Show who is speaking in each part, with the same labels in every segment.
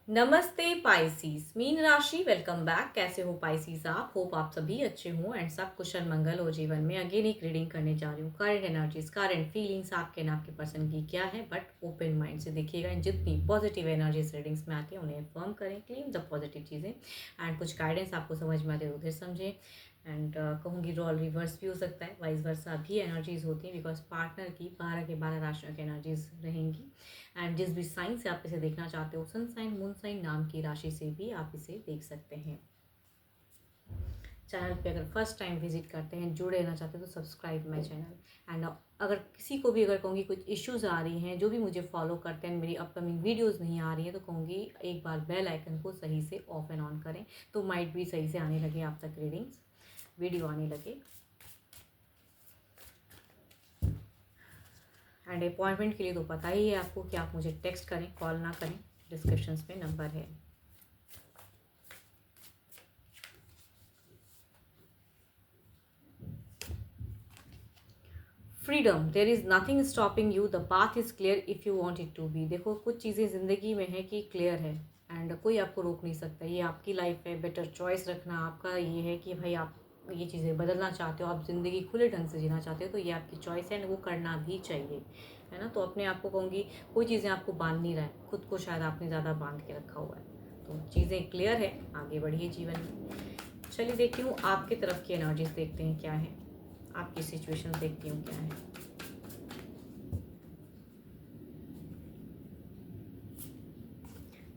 Speaker 1: नमस्ते Pisces, mean राशि। Welcome back. कैसे हो पाइसीज? आप होप आप सभी अच्छे हो एंड सब कुशल मंगल हो जीवन में। अगेन एक रीडिंग करने जा रही हूँ। करंट एनर्जीज, करंट फीलिंग्स आपके ना आपके पर्सन की क्या है, बट ओपन माइंड से देखिएगा। जितनी पॉजिटिव एनर्जीज रीडिंग्स में आती है उन्हें फर्म करें, क्लीन द पॉजिटिव चीज़ें एंड कुछ गाइडेंस आपको समझ में आते हैं उधर समझें। एंड कहूँगी रोल रिवर्स भी हो सकता है, वाइस वर्सा भी एनर्जीज होती हैं, बिकॉज पार्टनर की 12 के 12 राशियों की एनर्जीज रहेंगी। एंड जिस भी साइन से आप इसे देखना चाहते हो, सन साइन मून साइन नाम की राशि से भी आप इसे देख सकते हैं। चैनल पे अगर फर्स्ट टाइम विजिट करते हैं, जुड़े रहना चाहते हैं तो सब्सक्राइब माई चैनल। एंड अगर किसी को भी अगर कहूँगी कुछ इश्यूज आ रही हैं, जो भी मुझे फॉलो करते हैं, मेरी अपकमिंग वीडियोस नहीं आ रही हैं, तो कहूँगी एक बार बेल आइकन को सही से ऑफ एंड ऑन करें, तो माइट भी सही से आने लगे आप तक रीडिंग्स, वीडियो आने लगे। एंड अपॉइंटमेंट के लिए तो पता ही है आपको कि आप मुझे टेक्स्ट करें, कॉल ना करें। डिस्क्रिप्शन में नंबर है। Freedom, there is nothing stopping you, the path is clear if you want it to be. देखो कुछ चीज़ें ज़िंदगी में है कि क्लियर है एंड कोई आपको रोक नहीं सकता। ये आपकी लाइफ है, बेटर चॉइस रखना आपका ये है कि भाई आप ये चीज़ें बदलना चाहते हो, आप ज़िंदगी खुले ढंग से जीना चाहते हो, तो ये आपकी चॉइस है एंड वो करना भी चाहिए, है ना। तो अपने आप को कहूँगी कोई चीज़ें आपको बांध नहीं रहा है, खुद को शायद आपने ज़्यादा बांध के रखा हुआ है। तो चीज़ें क्लियर है, आगे बढ़िए जीवन में। चलिए देखती हूँ आपकी तरफ की एनर्जीज, देखते हैं क्या है, आपकी सिचुएशन देखती हूँ क्या है।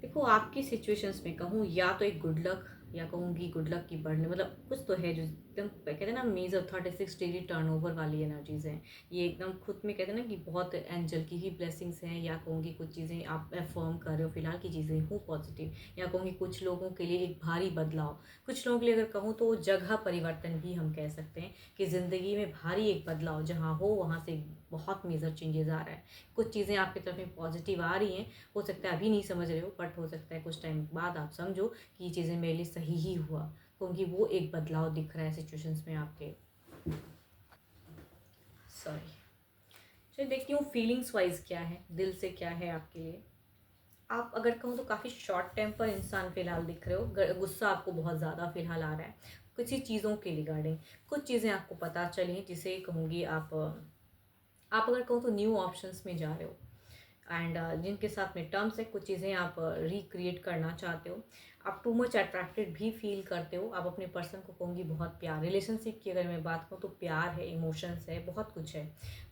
Speaker 1: देखो आपकी सिचुएशंस में कहूँ या तो एक गुड लक, या कहूँगी गुड लक की बढ़ने, मतलब कुछ तो है जो एकदम कहते हैं ना मेजर 36 डिग्री टर्नओवर वाली एनर्जीज हैं। ये एकदम खुद में कहते हैं ना कि बहुत एंजल की ही ब्लेसिंग्स हैं, या कहूँगी कुछ चीज़ें आप अफर्म कर रहे हो फिलहाल की चीज़ें हो पॉजिटिव, या कहूँगी कुछ लोगों के लिए एक भारी बदलाव, कुछ लोगों के लिए अगर कहूँ तो जगह परिवर्तन भी हम कह सकते हैं कि ज़िंदगी में भारी एक बदलाव जहाँ हो वहाँ से बहुत मेजर चेंजेस आ रहा है। कुछ चीज़ें आपकी तरफ में पॉजिटिव आ रही हैं, हो सकता है अभी नहीं समझ रहे हो, बट हो सकता है कुछ टाइम बाद आप समझो कि ये चीज़ें मेरे लिए सही ही हुआ, क्योंकि वो एक बदलाव दिख रहा है सिचुएशंस में आपके। सॉरी। चलिए देखती हूँ फीलिंग्स वाइज क्या है, दिल से क्या है आपके लिए। आप अगर कहूँ तो काफ़ी शॉर्ट टेम्पर इंसान फिलहाल दिख रहे हो, गुस्सा आपको बहुत ज़्यादा फिलहाल आ रहा है किसी चीज़ों के रिगार्डिंग। कुछ चीज़ें आपको पता चली जिसे कहूँगी आप अगर कहूँ तो न्यू ऑप्शंस में जा रहे हो एंड जिनके साथ में टर्म्स है, कुछ चीज़ें आप रिक्रिएट करना चाहते हो। आप टू मच अट्रैक्टेड भी फील करते हो, आप अपने पर्सन को कहूँगी बहुत प्यार, रिलेशनशिप की अगर मैं बात करूँ तो प्यार है, इमोशंस है, बहुत कुछ है,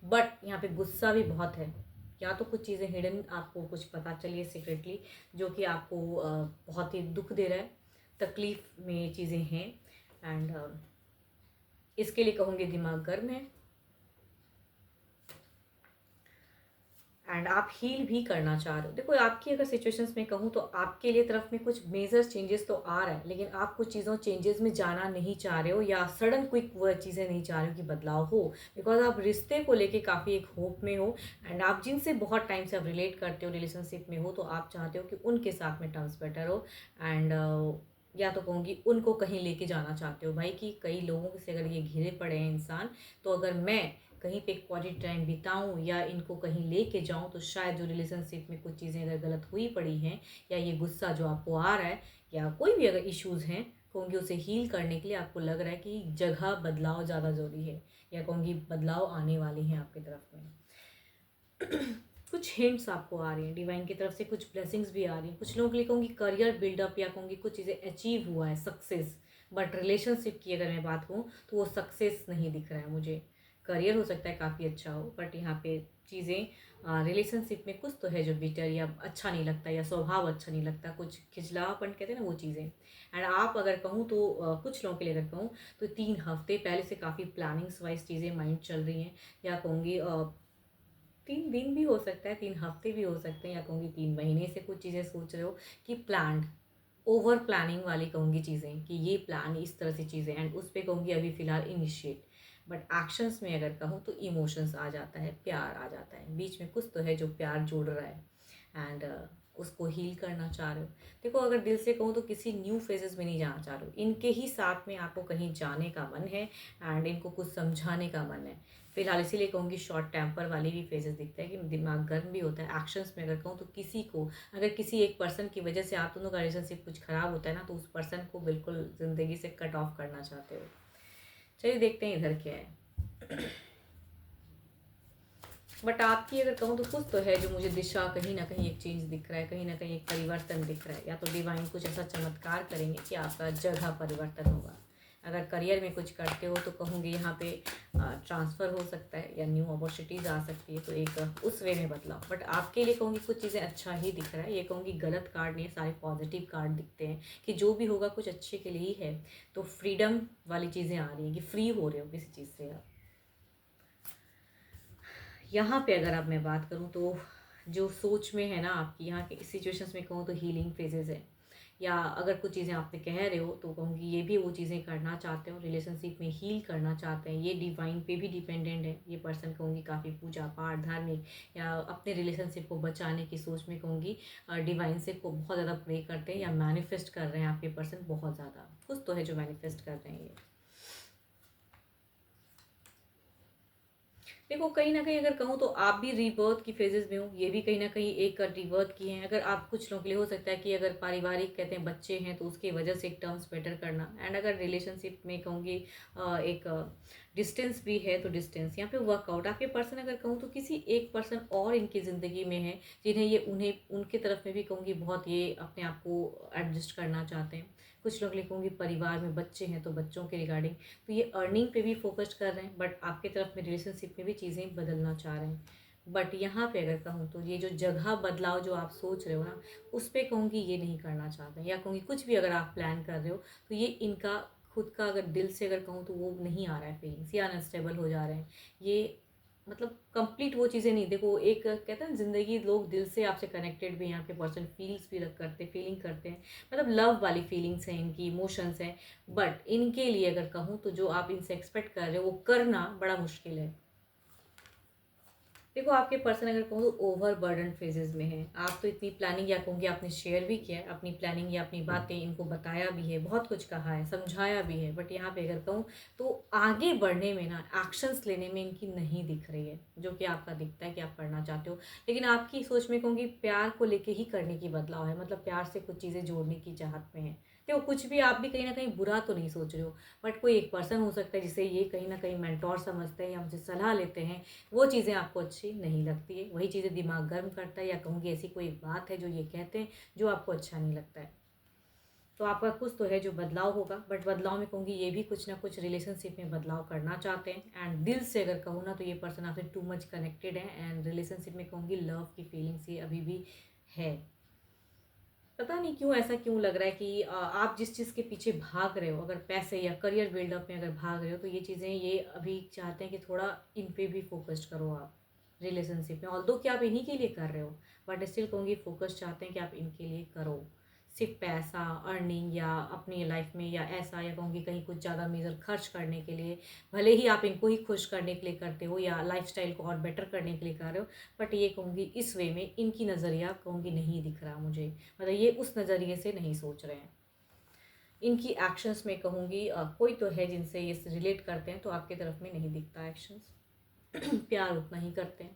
Speaker 1: बट यहाँ पे गुस्सा भी बहुत है। या तो कुछ चीज़ें हिडन आपको कुछ पता चलिए सीक्रेटली, जो कि आपको बहुत ही दुख दे रहा है, तकलीफ में चीज़ें हैं एंड इसके लिए कहूँगी दिमाग गर्म है एंड आप हील भी करना चाह रहे हो। देखो आपकी अगर सिचुएशंस में कहूँ तो आपके लिए तरफ में कुछ मेजर चेंजेस तो आ रहा है, लेकिन आप कुछ चीज़ों चेंजेस में जाना नहीं चाह रहे हो, या सडन क्विक वो चीज़ें नहीं चाह रहे हो कि बदलाव हो, बिकॉज आप रिश्ते को लेके काफ़ी एक होप में हो एंड आप जिनसे बहुत टाइम से आप रिलेट करते हो, रिलेशनशिप में हो, तो आप चाहते हो कि उनके साथ में टर्म्स बेटर हो एंड या तो कहूँगी उनको कहीं लेके जाना चाहते हो भाई, कि कई लोगों से अगर ये घिरे पड़े हैं इंसान, तो अगर मैं कहीं पे एक पॉजिटिव टाइम बिताऊं या इनको कहीं लेके जाऊं, तो शायद जो रिलेशनशिप में कुछ चीज़ें अगर गलत हुई पड़ी हैं, या ये गुस्सा जो आपको आ रहा है, या कोई भी अगर इश्यूज़ हैं, कहूँगी उसे हील करने के लिए आपको लग रहा है कि जगह बदलाव ज़्यादा ज़रूरी है, या कहूँगी बदलाव आने वाले हैं आपकी तरफ में। कुछ हिंट्स आपको आ रही हैं डिवाइन की तरफ से, कुछ ब्लेसिंग्स भी आ रही हैं। कुछ लोगों के लिए कहूँगी करियर बिल्डअप, या कहूँगी कुछ चीज़ें अचीव हुआ है, सक्सेस, बट रिलेशनशिप की अगर मैं बात करूँ तो वो सक्सेस नहीं दिख रहा है मुझे। करियर हो सकता है काफ़ी अच्छा हो, बट यहाँ पे चीज़ें रिलेशनशिप में कुछ तो है जो बिटर या अच्छा नहीं लगता, या स्वभाव अच्छा नहीं लगता, कुछ खिचलापन कहते हैं ना वो चीज़ें। एंड आप अगर कहूँ तो कुछ लोगों के लिए अगर कहूँ तो 3 हफ्ते पहले से काफ़ी प्लानिंग्स वाइज चीज़ें माइंड चल रही हैं, या कहूँगी 3 दिन भी हो सकता है, 3 हफ्ते भी हो सकते हैं, या कहूँगी 3 महीने से कुछ चीज़ें सोच रहे हो कि प्लान्ड, ओवर प्लानिंग वाली कहूँगी चीज़ें, कि ये प्लान इस तरह से चीज़ें एंड उस पर कहूँगी अभी फ़िलहाल इनिशिएट, बट एक्शंस में अगर कहूँ तो इमोशंस आ जाता है, प्यार आ जाता है, बीच में कुछ तो है जो प्यार जोड़ रहा है एंड उसको हील करना चाह रहे हो। देखो अगर दिल से कहूँ तो किसी न्यू फेजेस में नहीं जाना चाह रहे हो, इनके ही साथ में आपको कहीं जाने का मन है एंड इनको कुछ समझाने का मन है। फिलहाल इसीलिए कहूँगी शॉर्ट टेम्पर वाली भी फेजेस दिखता है कि दिमाग गर्म भी होता है। एक्शंस में अगर कहूँ तो किसी को, अगर किसी एक पर्सन की वजह से आप दोनों का रिलेशनशिप कुछ खराब होता है ना, तो उस पर्सन को बिल्कुल ज़िंदगी से कट ऑफ करना चाहते हो। चलिए देखते हैं इधर क्या है। बट आपकी अगर कहूँ तो कुछ तो है जो मुझे दिशा, कहीं ना कहीं एक चेंज दिख रहा है, कहीं ना कहीं एक परिवर्तन दिख रहा है। या तो डिवाइन कुछ ऐसा चमत्कार करेंगे कि आपका जगह परिवर्तन होगा। अगर करियर में कुछ करते हो तो कहूँगी यहाँ पे ट्रांसफ़र हो सकता है या न्यू अपॉर्चुनिटीज़ आ सकती है, तो एक उस वे में बदलाव। बट आपके लिए कहूँगी कुछ चीज़ें अच्छा ही दिख रहा है। ये कहूँगी गलत कार्ड नहीं, सारे पॉजिटिव कार्ड दिखते हैं कि जो भी होगा कुछ अच्छे के लिए ही है। तो फ्रीडम वाली चीज़ें आ रही हैं कि फ्री हो रहे हो किसी चीज़ से आप। यहाँ पे अगर अब मैं बात करूँ तो जो सोच में है ना आपकी, यहाँ के सिचुएशंस में कहूँ तो हीलिंग फेजेस है। या अगर कुछ चीज़ें आपने कह रहे हो तो कहूँगी ये भी वो चीज़ें करना चाहते हो, रिलेशनशिप में हील करना चाहते हैं। ये डिवाइन पे भी डिपेंडेंट है। ये पर्सन कहूँगी काफ़ी पूजा पाठ, धार्मिक, या अपने रिलेशनशिप को बचाने की सोच में कहूँगी डिवाइन से को बहुत ज़्यादा प्रे करते हैं या मैनिफेस्ट कर रहे हैं। आपके पर्सन बहुत ज़्यादा कुछ तो है जो मैनिफेस्ट कर रहे हैं ये। देखो कहीं ना कहीं अगर कहूँ तो आप भी रीबर्थ की फेजेस में हो, ये भी कहीं ना कहीं एक रीबर्थ की हैं। अगर आप कुछ लोगों के लिए हो सकता है कि अगर पारिवारिक कहते हैं बच्चे हैं तो उसकी वजह से एक टर्म्स बेटर करना। एंड अगर रिलेशनशिप में कहूँगी एक डिस्टेंस भी है तो डिस्टेंस यहाँ पे वर्कआउट। आपके पर्सन अगर कहूँ तो किसी एक पर्सन और इनकी ज़िंदगी में है जिन्हें ये उन्हें उनके तरफ में भी कहूँगी बहुत ये अपने आप को एडजस्ट करना चाहते हैं। कुछ लोग कहूँगी परिवार में बच्चे हैं तो बच्चों के रिगार्डिंग, तो ये अर्निंग पे भी फोकस कर रहे हैं। बट आपके तरफ में रिलेशनशिप में भी चीज़ें बदलना चाह रहे हैं। बट यहाँ पे अगर कहूँ तो ये जो जगह बदलाव जो आप सोच रहे हो ना, उस पर कहूँगी ये नहीं करना चाहते हैं। या कहूँगी कुछ भी अगर आप प्लान कर रहे हो तो ये इनका खुद का अगर दिल से अगर कहूँ तो वो नहीं आ रहा है फीलिंग्स, या अनस्टेबल हो जा रहे हैं ये। मतलब कंप्लीट वो चीज़ें नहीं। देखो एक कहते हैं ना, ज़िंदगी लोग दिल से आपसे कनेक्टेड भी हैं, आपके पर्सन फील्स भी करते फीलिंग करते हैं, मतलब लव वाली फीलिंग्स हैं इनकी, इमोशंस हैं। बट इनके लिए अगर कहूँ तो जो आप इनसे एक्सपेक्ट कर रहे हो वो करना बड़ा मुश्किल है। देखो आपके पर्सन अगर कहूँ तो ओवर बर्डन फेजेस में है। आप तो इतनी प्लानिंग, या कहूँगी आपने शेयर भी किया है अपनी प्लानिंग या अपनी बातें, इनको बताया भी है, बहुत कुछ कहा है, समझाया भी है। बट यहाँ पे अगर कहूँ तो आगे बढ़ने में ना, एक्शंस लेने में इनकी नहीं दिख रही है, जो कि आपका दिखता है कि आप करना चाहते हो। लेकिन आपकी सोच में कहूँगी प्यार को लेके ही करने की बदलाव है, मतलब प्यार से कुछ चीज़ें जोड़ने की चाहत में है। देखो कुछ भी आप भी कहीं ना कहीं बुरा तो नहीं सोच रहे हो। बट कोई एक पर्सन हो सकता है जिसे ये कहीं ना कहीं मेंटोर समझते हैं या मुझे सलाह लेते हैं, वो चीज़ें आपको अच्छी नहीं लगती है। वही चीज़ें दिमाग गर्म करता है, या कहूँगी ऐसी कोई बात है जो ये कहते हैं जो आपको अच्छा नहीं लगता है। तो आपका कुछ तो है जो बदलाव होगा। बट बदलाव में कहूँगी ये भी कुछ ना कुछ रिलेशनशिप में बदलाव करना चाहते हैं। एंड दिल से अगर कहूँ ना तो ये पर्सन आपसे टू मच कनेक्टेड है। एंड रिलेशनशिप में कहूँगी लव की फीलिंग्स ये अभी भी है। पता नहीं क्यों ऐसा क्यों लग रहा है कि आप जिस चीज़ के पीछे भाग रहे हो, अगर पैसे या करियर बिल्डअप में अगर भाग रहे हो, तो ये चीज़ें ये अभी चाहते हैं कि थोड़ा इन पे भी फोकस करो आप रिलेशनशिप में। ऑल्दो कि आप इन्हीं के लिए कर रहे हो, बट स्टिल कहूँगी फोकस चाहते हैं कि आप इनके लिए करो। सिर्फ पैसा, अर्निंग या अपनी लाइफ में या ऐसा, या कहूँगी कहीं कुछ ज़्यादा मेजर खर्च करने के लिए, भले ही आप इनको ही खुश करने के लिए करते हो या लाइफस्टाइल को और बेटर करने के लिए कर रहे हो, बट ये कहूँगी इस वे में इनकी नज़रिया कहूँगी नहीं दिख रहा मुझे। मतलब ये उस नज़रिए से नहीं सोच रहे हैं। इनकी एक्शंस में कहूँगी कोई तो है जिनसे ये रिलेट करते हैं, तो आपके तरफ में नहीं दिखता एक्शंस। प्यार उतना ही करते हैं।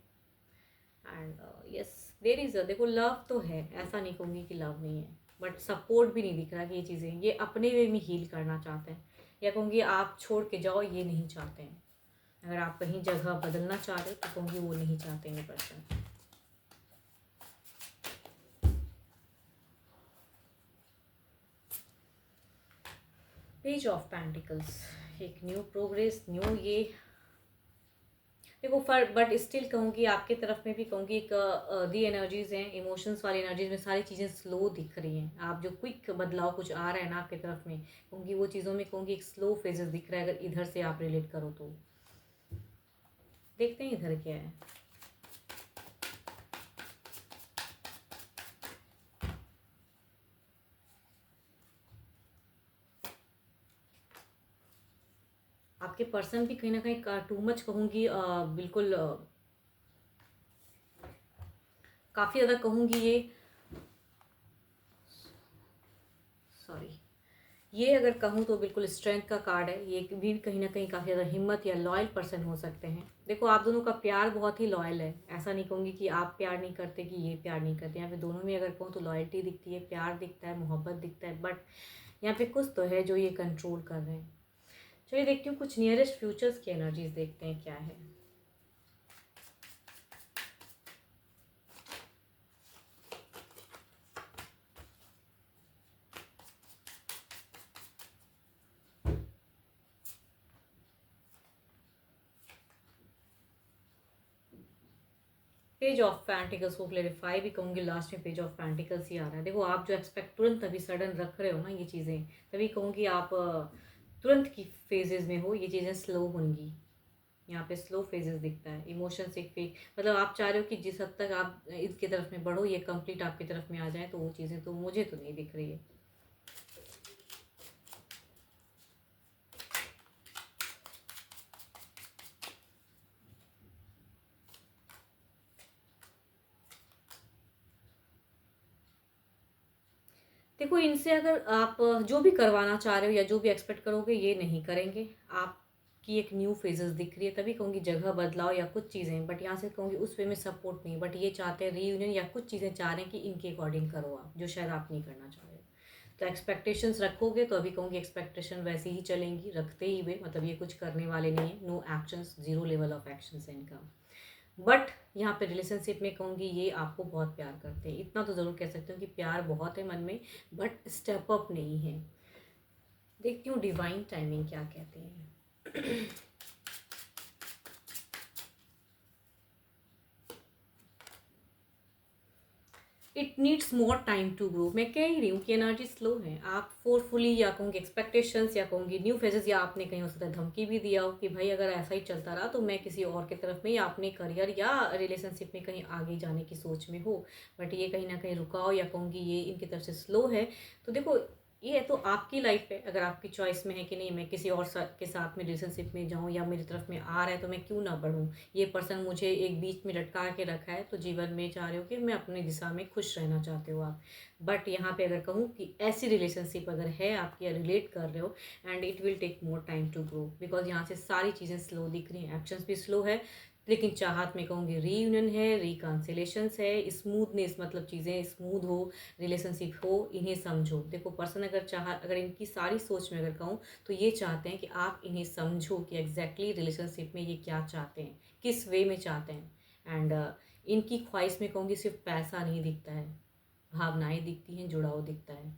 Speaker 1: एंड यस देर इज़ देखो लव तो है, ऐसा नहीं कहूँगी कि लव नहीं है। बट सपोर्ट भी नहीं दिख रहा कि ये चीज़ें ये अपने वे में हील करना चाहते हैं। या कहूँगी आप छोड़ के जाओ, ये नहीं चाहते हैं। अगर आप कहीं जगह बदलना चाह रहे हो तो कहूँगी वो नहीं चाहते हैं ये पर्सन। पेज ऑफ पेंटिकल्स, एक न्यू प्रोग्रेस, न्यू ये। देखो फर बट स्टिल कहूँगी आपके तरफ में भी कहूँगी एक दी एनर्जीज हैं, इमोशंस वाली एनर्जीज में सारी चीज़ें स्लो दिख रही हैं। आप जो क्विक बदलाव कुछ आ रहा है ना आपके तरफ में, कहूँगी वो चीज़ों में कहूँगी एक स्लो फेजेस दिख रहा है। अगर इधर से आप रिलेट करो तो देखते हैं इधर क्या है। आपके पर्सन भी कहीं ना कहीं टू मच कहूँगी बिल्कुल काफ़ी ज़्यादा कहूँगी ये सॉरी, ये अगर कहूँ तो बिल्कुल स्ट्रेंथ का कार्ड है। ये भी कहीं न कहीं काफ़ी ज़्यादा हिम्मत या लॉयल पर्सन हो सकते हैं। देखो आप दोनों का प्यार बहुत ही लॉयल है। ऐसा नहीं कहूँगी कि आप प्यार नहीं करते कि ये प्यार नहीं करते। यहाँ पे दोनों में अगर कहूँ तो लॉयल्टी दिखती है, प्यार दिखता है, मोहब्बत दिखता है, बट यहाँ पे कुछ तो है जो ये कंट्रोल कर रहे हैं। चलिए देखती हूँ कुछ नियरेस्ट फ्यूचर्स की एनर्जीज़ देखते हैं क्या है। पेज ऑफ पेंटिकल्स को क्लेरिफाई भी कहूँगी, लास्ट में पेज ऑफ पेंटिकल्स ही आ रहा है। देखो आप जो एक्सपेक्ट तुरंत अभी सडन रख रहे हो ना ये चीज़ें, तभी कहूँगी आप तुरंत की फेजेस में हो, ये चीज़ें स्लो होंगी। यहाँ पे स्लो फेजेस दिखता है, इमोशंस एक फे मतलब आप चाह रहे हो कि जिस हद तक आप इसकी तरफ में बढ़ो ये कंप्लीट आपकी तरफ में आ जाए, तो वो चीज़ें तो मुझे तो नहीं दिख रही है। देखो इनसे अगर आप जो भी करवाना चाह रहे हो या जो भी एक्सपेक्ट करोगे ये नहीं करेंगे। आपकी एक न्यू फेजेस दिख रही है, तभी कहूँगी जगह बदलाव या कुछ चीज़ें, बट यहाँ से कहूँगी उस वे में सपोर्ट नहीं, बट ये चाहते हैं रीयूनियन या कुछ चीज़ें चाह रहे हैं कि इनके अकॉर्डिंग करो आप, जो शायद आप नहीं करना चाह रहे हो। तो एक्सपेक्टेशंस रखोगे तो अभी कहूँगी एक्सपेक्टेशन वैसे ही चलेंगी, रखते ही हुए, मतलब ये कुछ करने वाले नहीं है। No actions, zero level of actions है इनका। बट यहाँ पे रिलेशनशिप में कहूँगी ये आपको बहुत प्यार करते हैं, इतना तो ज़रूर कह सकती हूँ कि प्यार बहुत है मन में, बट स्टेप अप नहीं है। देखती हूँ डिवाइन टाइमिंग क्या कहते हैं। It needs more time to grow. मैं कह ही रही हूँ कि एनर्जी स्लो है। आप फोर्सफुली या कहूँगी एक्सपेक्टेशंस या कहूँगी न्यू फेजेस, या आपने कहीं हो सकता है धमकी भी दिया हो कि भाई अगर ऐसा ही चलता रहा तो मैं किसी और की तरफ में या अपने करियर या रिलेशनशिप में कहीं आगे जाने की सोच में हो, बट ये कहीं ना कहीं रुकाओ या कहूँगी ये इनकी तरफ से स्लो है। तो देखो ये तो आपकी लाइफ है, अगर आपकी चॉइस में है कि नहीं मैं किसी और के साथ में रिलेशनशिप में जाऊँ या मेरी तरफ में आ रहा है तो मैं क्यों ना बढ़ूँ। ये पर्सन मुझे एक बीच में लटका के रखा है, तो जीवन में चाह रहे हो कि मैं अपनी दिशा में खुश रहना चाहते हो आप। बट यहाँ पे अगर कहूँ कि ऐसी रिलेशनशिप अगर है आपकी या रिलेट कर रहे हो, and it will take more time to grow, because यहाँ से सारी चीज़ें स्लो दिख रही हैं, एक्शंस भी स्लो है, लेकिन चाहत में कहूँगी रीयूनियन है, रिकॉन्सिलेशंस है, स्मूथनेस, मतलब चीज़ें स्मूथ हो, रिलेशनशिप हो, इन्हें समझो। देखो पर्सन अगर इनकी सारी सोच में अगर कहूँ तो ये चाहते हैं कि आप इन्हें समझो कि एग्जैक्टली रिलेशनशिप में ये क्या चाहते हैं, किस वे में चाहते हैं। एंड इनकी ख्वाहिश में कहूँगी सिर्फ पैसा नहीं दिखता है, भावनाएं दिखती हैं, जुड़ाव दिखता है।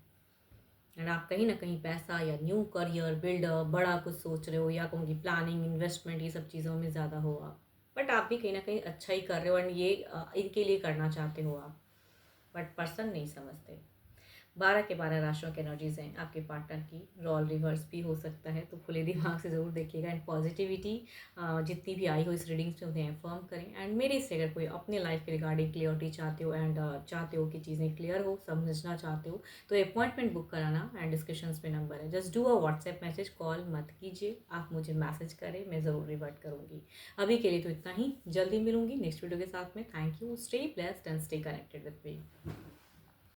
Speaker 1: एंड आप कहीं ना कहीं पैसा या न्यू करियर बिल्डअप बड़ा कुछ सोच रहे हो, या कहूँगी प्लानिंग इन्वेस्टमेंट ये सब चीज़ों में ज़्यादा हो आप। बट आप भी कहीं ना कहीं अच्छा ही कर रहे हो, एंड ये इनके लिए करना चाहते हो आप, बट पर्सन नहीं समझते। 12 के 12 राशियों की एनर्जीज हैं आपके पार्टनर की, रोल रिवर्स भी हो सकता है, तो खुले दिमाग से ज़रूर देखिएगा। एंड पॉजिटिविटी जितनी भी आई हो इस रीडिंग्स में उन्हें अफर्म करें। एंड मेरे से अगर कोई अपने लाइफ के रिगार्डिंग क्लियरिटी चाहते हो, एंड चाहते हो कि चीज़ें क्लियर हो, समझना चाहते हो, तो अपॉइंटमेंट बुक कराना, एंड डिस्कशंस पे नंबर है, just do a WhatsApp message, call मत कीजिए, आप मुझे मैसेज करें, मैं ज़रूर रिवर्ट करूँगी। अभी के लिए तो इतना ही, जल्दी मिलूंगी नेक्स्ट वीडियो के साथ में। Thank you, stay blessed and stay connected with me.